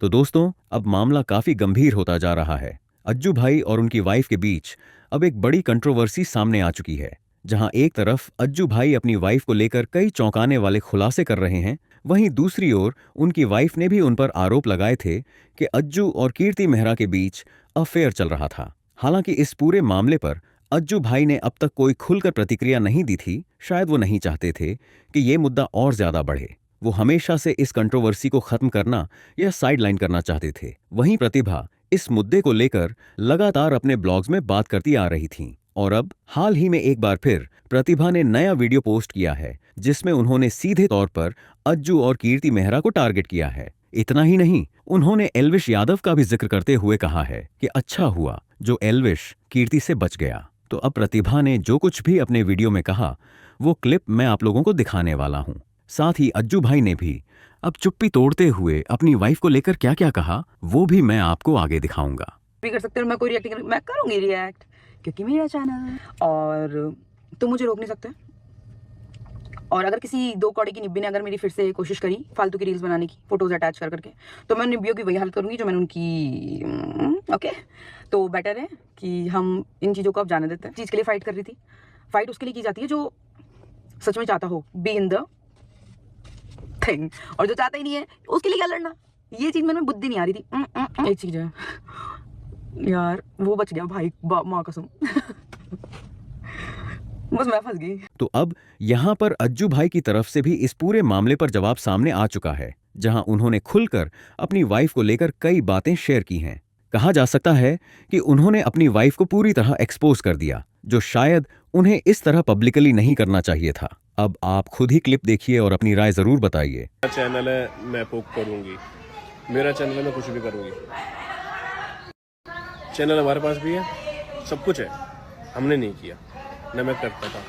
तो दोस्तों, अब मामला काफी गंभीर होता जा रहा है। अज्जू भाई और उनकी वाइफ के बीच अब एक बड़ी कंट्रोवर्सी सामने आ चुकी है। जहां एक तरफ अज्जू भाई अपनी वाइफ को लेकर कई चौंकाने वाले खुलासे कर रहे हैं, वहीं दूसरी ओर उनकी वाइफ ने भी उन पर आरोप लगाए थे कि अज्जू और कीर्ति मेहरा के बीच अफेयर चल रहा था। हालांकि इस पूरे मामले पर अज्जू भाई ने अब तक कोई खुलकर प्रतिक्रिया नहीं दी थी। शायद वो नहीं चाहते थे कि ये मुद्दा और ज्यादा बढ़े। वो हमेशा से इस कंट्रोवर्सी को खत्म करना या साइडलाइन करना चाहते थे। वहीं प्रतिभा इस मुद्दे को लेकर लगातार अपने ब्लॉग्स में बात करती आ रही थीं। और अब हाल ही में एक बार फिर प्रतिभा ने नया वीडियो पोस्ट किया है, जिसमें उन्होंने सीधे तौर पर अज्जू और कीर्ति मेहरा को टारगेट किया है। इतना ही नहीं, उन्होंने एल्विश यादव का भी जिक्र करते हुए कहा है कि अच्छा हुआ जो एल्विश कीर्ति से बच गया। तो अब प्रतिभा ने जो कुछ भी अपने वीडियो में कहा, वो क्लिप मैं आप लोगों को दिखाने वाला हूं। साथ ही अज्जू भाई ने भी अब चुप्पी तोड़ते हुए अपनी वाइफ को लेकर क्या क्या कहा, वो भी मैं आपको आगे दिखाऊंगा। भी कर सकते हो, मैं कोई रिएक्ट मैं करूंगी रिएक्ट, क्योंकि मेरा चैनल और तुम मुझे रोक नहीं सकते। और अगर किसी दो कौड़ी की निब्बी ने अगर मेरी फिर से कोशिश करी फालतू की रील्स बनाने की, फोटोज अटैच कर करके, तो मैं निब्बियों की वही हालत करूंगी जो मैंने उनकी। ओके, तो बेटर है कि हम इन चीज़ों को अब जाने देते हैं। चीज़ के लिए फाइट कर रही थी, फाइट उसके लिए की जाती है जो सच में चाहता हो, बी इन द थिंग। और जो चाहता ही नहीं है उसके लिए क्या लड़ना, ये चीज़ मैंने बुद्धि नहीं आ रही थी। एक चीज़ है यार, वो बच गया भाई, माँ कसम। बस मैं फंस गई। तो अब यहाँ पर अज्जू भाई की तरफ से भी इस पूरे मामले पर जवाब सामने आ चुका है, जहां उन्होंने खुलकर अपनी वाइफ को लेकर कई बातें शेयर की हैं। कहा जा सकता है कि उन्होंने अपनी वाइफ को पूरी तरह एक्सपोज कर दिया, जो शायद उन्हें इस तरह पब्लिकली नहीं करना चाहिए था। अब आप खुद ही क्लिप देखिए और अपनी राय जरूर बताइए। मेरा चैनल है, मैं पोक करूंगी। मेरा चैनल है, मैं कुछ भी करूंगी। चैनल हमारे पास भी है, सब कुछ है, हमने नहीं किया, न मैं करता था,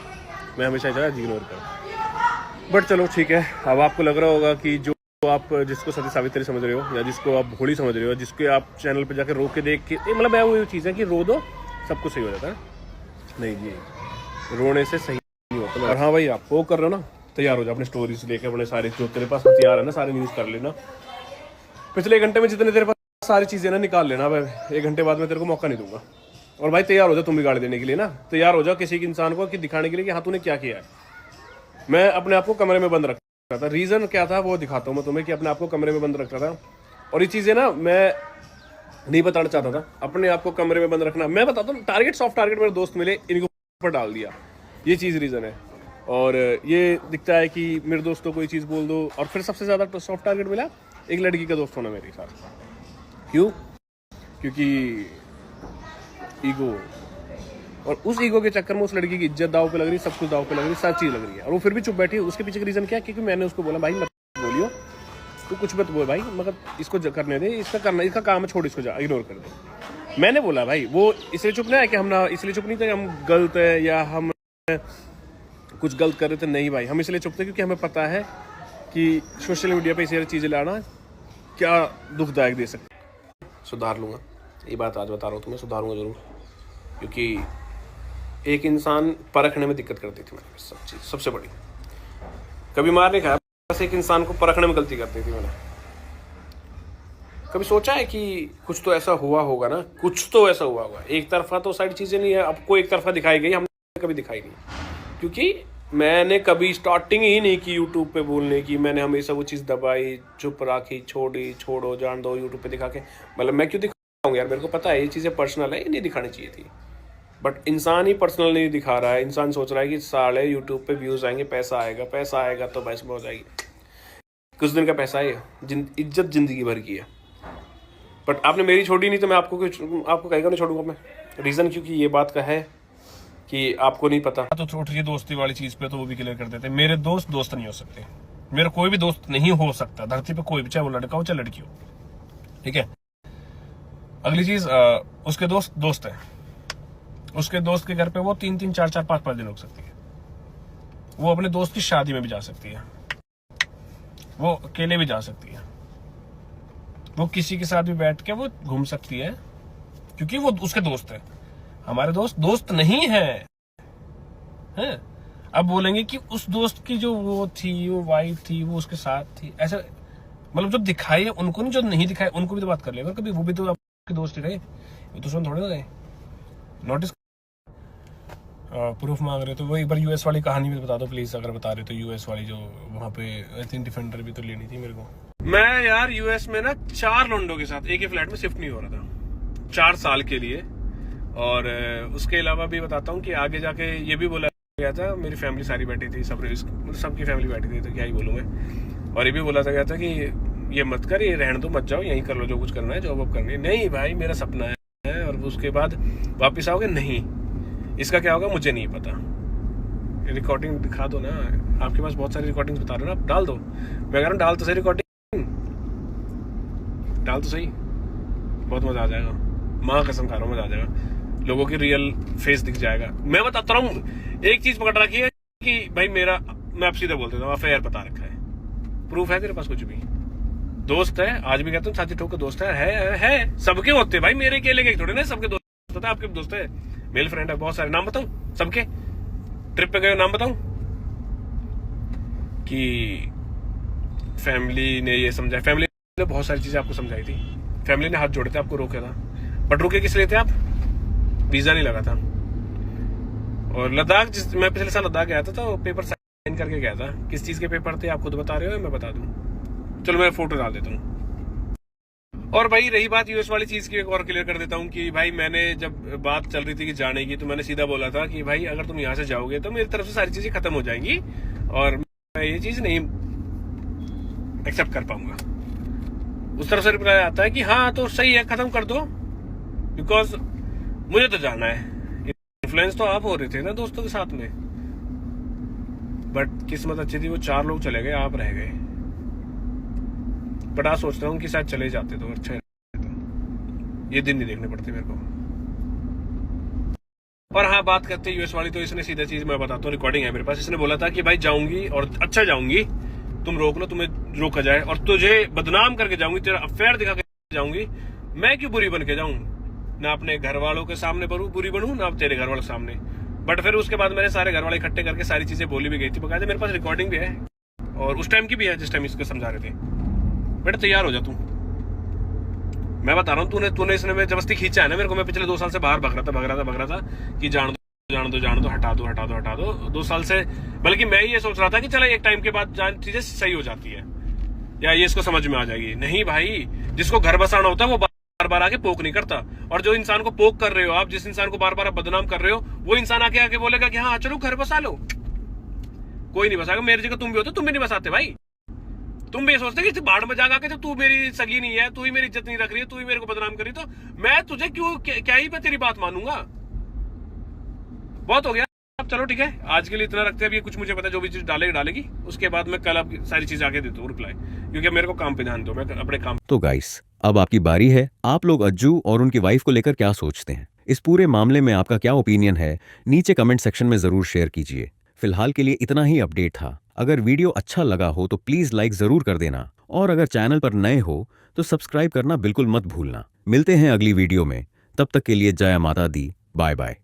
मैं हमेशा इग्नोर कर। बट चलो ठीक है, अब आपको लग रहा होगा कि जो आप जिसको सती सावित्री समझ रहे हो या जिसको आप भोली समझ रहे हो, जिसके आप चैनल पे जाकर रो के देख के, मतलब मैं वो चीज़ है कि रो दो सब कुछ सही हो जाता है। नहीं जी, रोने से सही नहीं होता। और हाँ भाई, आप वो कर रहे हो ना, तैयार हो जाओ अपने स्टोरीज लेके, अपने सारे जो तेरे पास हथियार है ना सारे न्यूज़ कर लेना। पिछले 1 घंटे में जितने तेरे पास सारी चीज़ें ना निकाल लेना। मैं 1 घंटे बाद मैं तेरे को मौका नहीं दूंगा। और भाई तैयार हो जाओ तुम भी गाली देने के लिए ना, तैयार हो जाओ किसी के इंसान को कि दिखाने के लिए कि हाँ तूने क्या किया है। मैं अपने आप को कमरे में बंद रखता था, रीज़न क्या था वो दिखाता हूँ मैं तुम्हें, कि अपने आप को कमरे में बंद रखता था। और ये चीज़ें ना मैं नहीं बताना चाहता था, अपने आप को कमरे में बंद रखना। मैं बताता हूँ, टारगेट सॉफ्ट टारगेट मेरे दोस्त मिले, इनको ऊपर डाल दिया, ये चीज़ रीज़न है। और ये दिखता है कि मेरे दोस्तों को ये चीज़ बोल दो। और फिर सबसे ज़्यादा सॉफ्ट टारगेट मिला एक लड़की का दोस्त होना मेरे साथ। क्यों? क्योंकि ईगो, और उस ईगो के चक्कर में उस लड़की की इज्जत दाव पे लग रही, सब कुछ दाव पे लग रही, सब चीज़ लग रही है। और वो फिर भी चुप बैठी है। उसके पीछे का रीज़न क्या है? क्योंकि मैंने उसको बोला भाई मत बोलियो, तू कुछ मत बोल भाई, मगर इसको करने दे, इसका करना, इसका काम है, छोड़ इसको, जा इग्नोर कर दे। मैंने बोला भाई, वो इसलिए चुप नहीं है कि हम ना, इसलिए चुप नहीं थे हम गलत है या हम कुछ गलत कर रहे थे, नहीं भाई, हम इसलिए चुप थे क्योंकि हमें पता है कि सोशल मीडिया पे इसे चीज़ें लाना क्या दुखदायक दे सकते। सुधार लूँगा, ये बात आज बता रहा हूँ तुम्हें, सुधारूंगा जरूर। क्योंकि एक इंसान परखने में दिक्कत करती थी मैंने, सब चीज़ सबसे बड़ी, कभी मार नहीं खाया, बस एक इंसान को परखने में गलती करती थी मैंने। कभी सोचा है कि कुछ तो ऐसा हुआ होगा ना, कुछ तो ऐसा हुआ होगा। एक तरफा तो सारी चीज़ें नहीं है, आपको एक तरफा दिखाई गई, हमने कभी दिखाई नहीं। क्योंकि मैंने कभी स्टार्टिंग ही नहीं की यूट्यूब पे बोलने की, मैंने हमेशा वो चीज़ दबाई, चुप राखी, छोड़ो जान दो, यूट्यूब पे दिखा के, मतलब मैं क्यों दिखाऊंगा यार, मेरे को पता है ये चीज़ें पर्सनल है, ये नहीं दिखानी चाहिए थी। बट इंसान ही पर्सनल नहीं दिखा रहा है, इंसान सोच रहा है कि साले यूट्यूब पे व्यूज़ आएंगे, पैसा आएगा तो बस हो जाएगी। कुछ दिन का पैसा है, इज्जत जिंदगी भर की है। बट आपने मेरी छोड़ी नहीं तो मैं आपको कहेगा नहीं छोड़ूंगा मैं। रीज़न क्योंकि ये बात का है कि आपको नहीं पता। तो छोटी दोस्ती वाली चीज़ पे तो वो भी क्लियर कर देते, मेरे दोस्त नहीं हो सकते, मेरा कोई भी दोस्त नहीं हो सकता धरती पे, कोई भी, चाहे वो लड़का हो चाहे लड़की हो, ठीक है। अगली चीज़, उसके दोस्त है, उसके दोस्त के घर पे वो 3-3, 4-4, 5-5 दिन रुक सकती है। वो अपने दोस्त की शादी में भी जा सकती है, वो अकेले भी जा सकती है, वो किसी के साथ भी बैठ के वो घूम सकती है, क्योंकि वो उसके दोस्त है। हमारे दोस्त नहीं है, हैं? अब बोलेंगे कि उस दोस्त की जो वो थी, वो वाइफ थी, वो उसके साथ थी, ऐसा मतलब जो दिखाए उनको नहीं, जो नहीं दिखाए उनको भी तो बात कर लेगा कभी, वो भी तो आपके दोस्त ही रहे, दुश्मन थोड़े ना रहे। नोटिस प्रूफ मांग रहे तो वो एक बार यूएस वाली कहानी भी बता दो प्लीज, अगर बता रहे तो यूएस वाली जो वहाँ पे आई थिंक डिफेंडर भी तो लेनी थी मेरे को। मैं यार यूएस में ना 4 लोंडो के साथ एक ही फ्लैट में शिफ्ट नहीं हो रहा था 4 साल के लिए। और उसके अलावा भी बताता हूँ कि आगे जाके ये भी बोला गया था, मेरी फैमिली सारी बैठी थी, सबकी फैमिली बैठी थी, तो क्या ही बोलूँ मैं। और ये भी बोला गया था कि ये मत कर, ये रहने दो, मत जाओ, यहीं कर लो जो कुछ करना है, जॉब वॉब करनी है। नहीं भाई मेरा सपना है, और उसके बाद वापिस आओगे, नहीं इसका क्या होगा मुझे नहीं पता। रिकॉर्डिंग दिखा दो ना, आपके पास बहुत सारी रिकॉर्डिंग बता रहे हो ना, आप डाल दो। मैं कह रहा हूँ डाल तो सही रिकॉर्डिंग, डाल तो सही, बहुत मजा आ जाएगा, माँ कसम खा रहा हूँ मजा आ जाएगा, लोगों की रियल फेस दिख जाएगा। मैं बताता रहा हूँ, एक चीज पकड़ रखी है कि भाई मेरा, मैं आप सीधा बोलते हूँ अफेयर बता रखा है, प्रूफ है तेरे पास कुछ भी, दोस्त है, आज भी कहता हूँ छाती ठोक के दोस्त है सबके होते भाई, मेरे अकेले के थोड़े ना, सबके दोस्त होते हैं, आपके दोस्त है, मेल फ्रेंड है बहुत सारे, नाम बताऊं सबके, ट्रिप पे गए नाम बताऊं, कि फैमिली ने ये समझाया, फैमिली ने बहुत सारी चीजें आपको समझाई थी, फैमिली ने हाथ जोड़े थे, आपको रोका था, बट रुके किस लिए थे आप, वीजा नहीं लगा था। और लद्दाख, मैं पिछले साल लद्दाख गया था तो पेपर साइन करके गया था, किस चीज के पेपर थे आप खुद बता रहे हो, मैं बता दूं, चलो मैं फोटो डाल देता हूँ। और भाई रही बात यूएस वाली चीज की, एक और क्लियर कर देता हूँ कि भाई मैंने जब बात चल रही थी कि जाने की, तो मैंने सीधा बोला था कि भाई अगर तुम यहाँ से जाओगे तो मेरी तरफ से सारी चीजें खत्म हो जाएंगी, और मैं ये चीज नहीं एक्सेप्ट कर पाऊंगा। उस तरफ से रिप्लाई आता है कि हाँ तो सही है, खत्म कर दो, बिकॉज मुझे तो जाना है। इन्फ्लुएंस तो आप हो रहे थे ना दोस्तों के साथ में, बट किस्मत अच्छी थी, वो 4 लोग चले गए, आप रह गए। बट आज सोच रहा हूँ कि शायद चले जाते तो अच्छा रहता, ये दिन नहीं देखने पड़ते मेरे को। और हाँ बात करते यूएस वाली, तो इसने सीधा चीज मैं बताता हूँ, रिकॉर्डिंग है मेरे पास, इसने बोला था कि भाई जाऊंगी और अच्छा जाऊंगी, तुम रोक लो, तुम्हें रोका जाए, और तुझे बदनाम करके जाऊंगी, तेरा अफेयर दिखा के जाऊंगी, मैं क्यों बुरी बन के जाऊं, ना अपने घर वालों के सामने बुरी बनूं, ना तेरे घर वालों के सामने। बट फिर उसके बाद मैंने सारे घर वाले इकट्ठे करके सारी चीजें बोली भी गई थी, बकायदे मेरे पास रिकॉर्डिंग भी है, और उस टाइम की भी है जिस टाइम इसको समझा रहे थे। बेटा तैयार हो जा तू, मैं बता रहा हूँ, तूने इसने में जबरदस्ती खींचा है ना मेरे को, मैं पिछले 2 साल से बाहर भाग रहा था कि जान दो, हटा दो 2 साल से। बल्कि मैं ये सोच रहा था कि चलो एक टाइम के बाद चीजें सही हो जाती है, या ये इसको समझ में आ जाएगी। नहीं भाई, जिसको घर बसाना होता है वो बार बार आके पोक नहीं करता, और जो इंसान को पोक कर रहे हो आप, जिस इंसान को बार बार आप बदनाम कर रहे हो, वो इंसान आके बोलेगा कि हाँ चलो घर बसा लो, कोई नहीं बसाएगा। मेरी जगह तुम भी होते, तुम भी नहीं बसाते भाई, तुम भी ये सोचते कि बाढ़ में जाकर के जब तू मेरी सगी नहीं है, तू ही मेरी इज्जत नहीं रख रही है, तू ही मेरे को बदनाम कर रही, तो मैं तुझे क्यों, क्या ही मैं तेरी बात मानूंगा। बहुत हो गया, अब चलो ठीक है, आज के लिए इतना रखते हैं। अभी कुछ मुझे पता है, जो भी चीज डालेगी, उसके बाद मैं कल आपकी सारी चीज आगे देता हूँ रिप्लाई, क्योंकि मेरे को काम पे ध्यान दो, मैं अपने काम। तो गाइस, अब आपकी बारी है। आप लोग अज्जू और उनकी वाइफ को लेकर क्या सोचते हैं? इस पूरे मामले में आपका क्या ओपिनियन है? नीचे कमेंट सेक्शन में जरूर शेयर कीजिए। फिलहाल के लिए इतना ही अपडेट था। अगर वीडियो अच्छा लगा हो तो प्लीज लाइक जरूर कर देना, और अगर चैनल पर नए हो तो सब्सक्राइब करना बिल्कुल मत भूलना। मिलते हैं अगली वीडियो में, तब तक के लिए जय माता दी, बाय बाय।